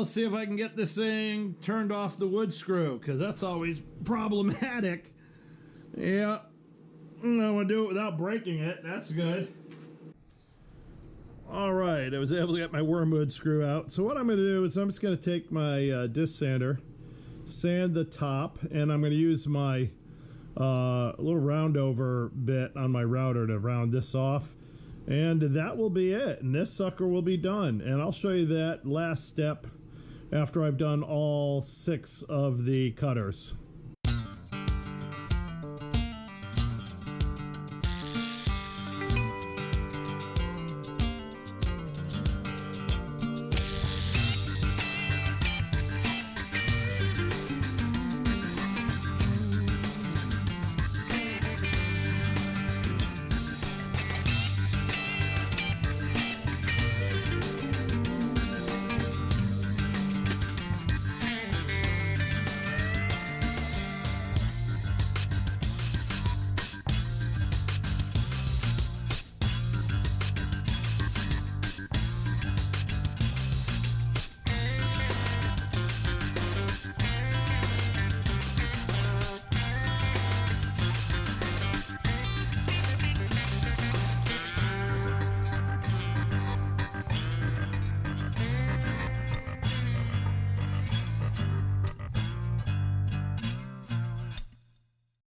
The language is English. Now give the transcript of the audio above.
let's see if I can get this thing turned off the wood screw, because that's always problematic. Yeah, I'm gonna do it without breaking it. That's good. All right, I was able to get my wormwood screw out. So what I'm going to do is I'm just going to take my disc sander, sand the top, and I'm going to use my little round over bit on my router to round this off. And that will be it. And this sucker will be done. And I'll show you that last step after I've done all 6 of the cutters.